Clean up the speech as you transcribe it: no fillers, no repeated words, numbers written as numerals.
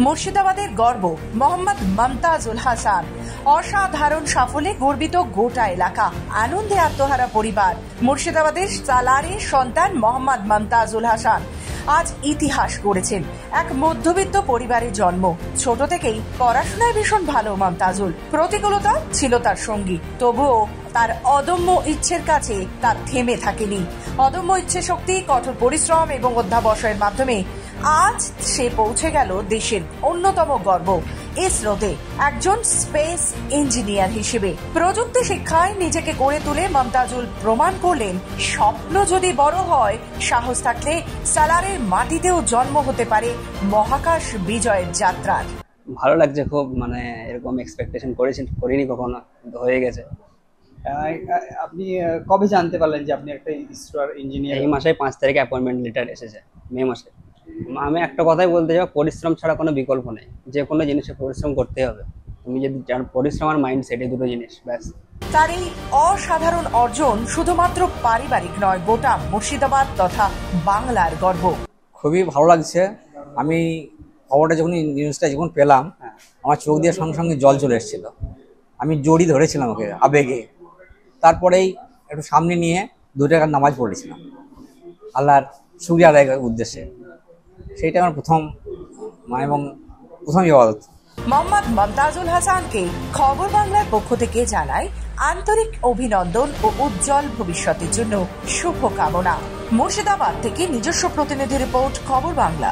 মুর্শিদাবাদের গর্ব মোহাম্মদ মমতাজুল হাসান। অসাধারণ সাফল্যে গর্বিত গোটা এলাকা, আনন্দে আত্মহারা পরিবার। মুর্শিদাবাদের সালারের সন্তান মোহাম্মদ মমতাজুল হাসান আজ ইতিহাস গড়েছেন। এক মধ্যবিত্ত পরিবারে জন্ম, ছোট থেকেই পড়াশোনায় ভীষণ ভালো মমতাজুল। প্রতিকূলতা ছিল তার সঙ্গী, তবুও তার অদম্য ইচ্ছের কাছে তার থেমে থাকেনি। অদম্য ইচ্ছে শক্তি, কঠোর পরিশ্রম এবং অধ্যাবসায়ের মাধ্যমে আজ সে পৌঁছে গেল দেশের অন্যতম গর্ব ইসরোতে একজন স্পেস ইঞ্জিনিয়ার হিসেবে। প্রযুক্তি শিক্ষায় নিজেকে গড়ে তুলে মমতাজুল প্রমাণ করলেন, স্বপ্ন যদি বড় হয়, সাহস থাকলে সালারের মাটিতেও জন্ম হতে পারে মহাকাশ বিজয়ের যাত্রার। ভালো লাগছে খুব, মানে এরকম এক্সপেকটেশন করিনি কখনো, হয়ে গেছে। আপনি কবে জানতে পারলেন যে আপনি একটা ইসরোর ইঞ্জিনিয়ার? এই মাসে 5 তারিখে অ্যাপয়েন্টমেন্ট লেটার এসেছে, মে মাসে। আমি একটা কথাই বলতে চাই, পরিশ্রম ছাড়া কোনো বিকল্প নেই। যে কোনো জিনিসে পরিশ্রম করতে হবে। তুমি যদি পরিশ্রম আর মাইন্ডসেট, এই দুটো জিনিস ব্যাস। তার এই অসাধারণ অর্জন শুধুমাত্র পারিবারিক নয়, গোটা মুর্শিদাবাদ তথা বাংলার গর্ব। খুবই ভালো লাগছে। আমি খবরটা নিউজটা যখন পেলাম, আমার চোখ দিয়ে সঙ্গে সঙ্গে জল চলে এসেছিল। আমি জড়িয়ে ধরেছিলাম ওকে আবেগে। তারপরেই একটু সামনে নিয়ে 2 টাকার নামাজ পড়েছিলাম আল্লাহর শুকরিয়া আদায় করার উদ্দেশ্যে। সেইটা আমার প্রথম ইবাদত। মোহাম্মদ মমতাজুল হাসানকে খবর বাংলার পক্ষ থেকে জানায় আন্তরিক অভিনন্দন ও উজ্জ্বল ভবিষ্যতের জন্য শুভকামনা। মুর্শিদাবাদ থেকে নিজস্ব প্রতিনিধি রিপোর্ট, খবর বাংলা।